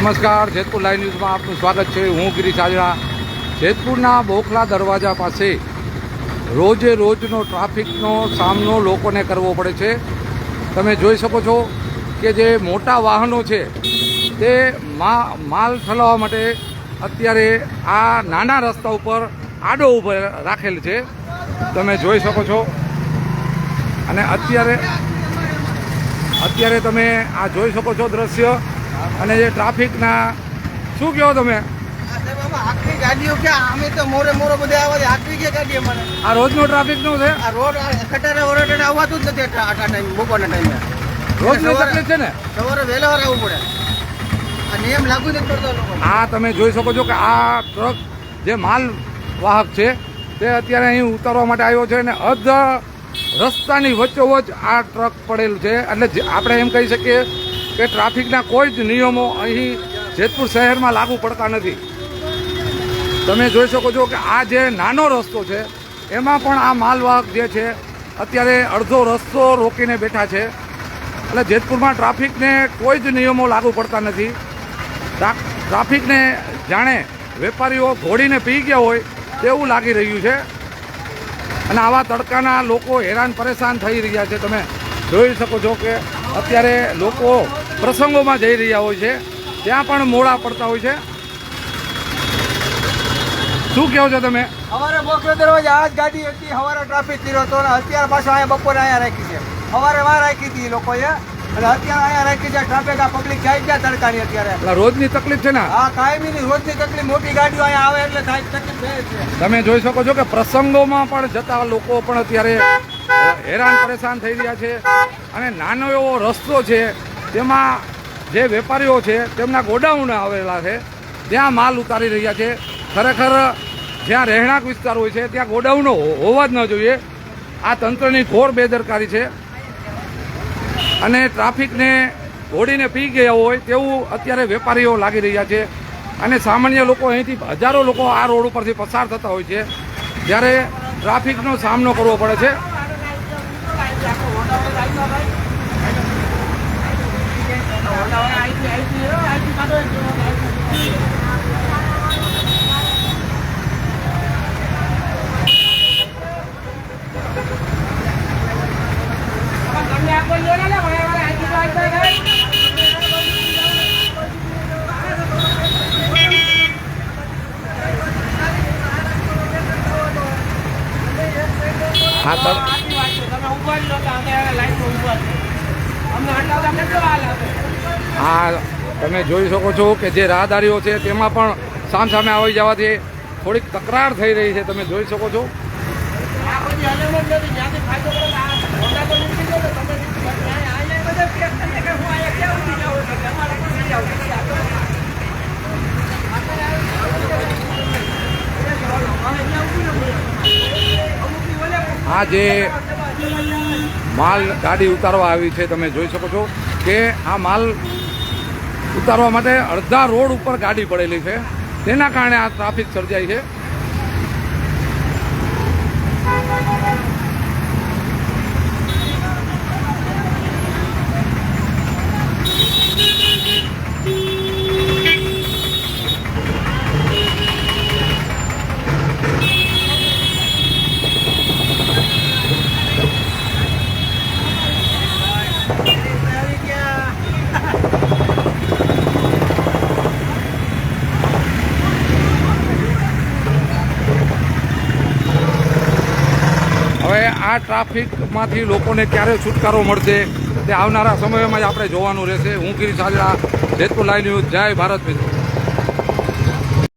નમસ્કાર, જેતપુર લાઈવ ન્યૂઝમાં આપનું સ્વાગત છે। હું ગિરીશ આજરા। જેતપુરના બોખલા દરવાજા પાસે રોજે રોજનો ટ્રાફિકનો સામનો લોકોને કરવો પડે છે। તમે જોઈ શકો છો કે જે મોટા વાહનો છે તે માલ ઠલાવવા માટે અત્યારે આ નાના રસ્તા ઉપર આડો ઊભો રાખેલ છે, તમે જોઈ શકો છો। અને અત્યારે તમે આ જોઈ શકો છો દ્રશ્ય। અને જે ટ્રાફિકના શું કહો તમે? ગાડીઓ ક્યાં અમે તો મોરે બધા આવે આખરી કે ગાડી અમારે આ રોજનો ટ્રાફિકનો છે। આ રોડ ખટારા વરટારા આવવાતું જ નથી આ ટાઈમ બપોરના ટાઈમે રોજની તકલીફ છે ને। સવારે વહેલા આવવું પડે, આ નિયમ લાગુ નથી પડતો લોકો। આ તમે જોઈ શકો છો કે આ ટ્રક જે માલ વાહક છે તે અત્યારે અહીં ઉતારવા માટે આવ્યો છે અને અર્ધ રસ્તાની વચ્ચોવચ્ચ આ ટ્રક પડેલું છે। એટલે આપણે એમ કહી શકીએ કે ટ્રાફિકના કોઈ જ નિયમો અહીં જેતપુર શહેરમાં લાગુ પડતા નથી। તમે જોઈ શકો છો કે આ જે નાનો રસ્તો છે એમાં પણ આ માલવાહક જે છે અત્યારે અડધો રસ્તો રોકીને બેઠા છે। એટલે જેતપુરમાં ટ્રાફિકને કોઈ જ નિયમો લાગુ પડતા નથી। ટ્રાફિકને જાણે વેપારીઓ ઘોડીને પી ગયા હોય તેવું લાગી રહ્યું છે। અને આવા તડકાના લોકો હેરાન પરેશાન થઈ રહ્યા છે। તમે જોઈ શકો છો કે અત્યારે લોકો પ્રસંગોમાં જઈ રહ્યા હોય છે, ત્યાં પણ મોડા પડતા હોય છે। શું કહો છો તમે? સવારે બોખલા દરવાજા આ જ ગાડી હતી, સવારે ટ્રાફિક કર્યો હતો ને અત્યારે પાછો અહીંયા બપોરે અહીંયા રાખી છે। સવારે વાર રાખી હતી લોકોએ અને અત્યારે અહીંયા રાખી છે। ટ્રાફિક આ પબ્લિક જાય ક્યાં તડકાની અત્યારે? એટલે રોજની તકલીફ છે ને? હા, કાયમીની રોજની તકલીફ, મોટી ગાડીઓ અહીંયા આવે એટલે થાય તકલીફ થાય છે। તમે જોઈ શકો છો કે પ્રસંગોમાં પણ જતા લોકો પણ અત્યારે હેરાન પરેશાન થઈ રહ્યા છે। અને નાનો એવો રસ્તો છે તેમાં જે વેપારીઓ છે તેમના ગોડાઉન આવેલા છે, ત્યાં માલ ઉતારી રહ્યા છે। ખરેખર જ્યાં રહેણાંક વિસ્તાર હોય છે ત્યાં ગોડાઉનો હોવા જ ન જોઈએ। આ તંત્રની ઘોર બેદરકારી છે અને ટ્રાફિકને ઘોડીને પી ગયા હોય તેવું અત્યારે વેપારીઓ લાગી રહ્યા છે। અને સામાન્ય લોકો અહીંથી હજારો લોકો આ રોડ ઉપરથી પસાર થતા હોય છે, જ્યારે ટ્રાફિકનો સામનો કરવો પડે છે। હા, તમે જોઈ શકો છો કે જે રાહદારીઓ છે તેમાં પણ સામસામે આવી જવાથી થોડીક તકરાર થઈ રહી છે। તમે જોઈ શકો છો। આ જે માલ ગાડી ઉતારવા આવી છે તમે જોઈ શકો છો કે આ માલ ઉતારવા માટે અડધા રોડ ઉપર ગાડી પડેલી છે, તેના કારણે આ ટ્રાફિક સર્જાય છે। આ ટ્રાફિકમાંથી લોકોને ક્યારે છુટકારો મળશે તે આવનારા સમયમાં જ આપણે જોવાનું રહેશે। હું ગિરીશ આજરા, જેતપુર લાઈવ ન્યૂઝ। જય ભારત મિત્રો।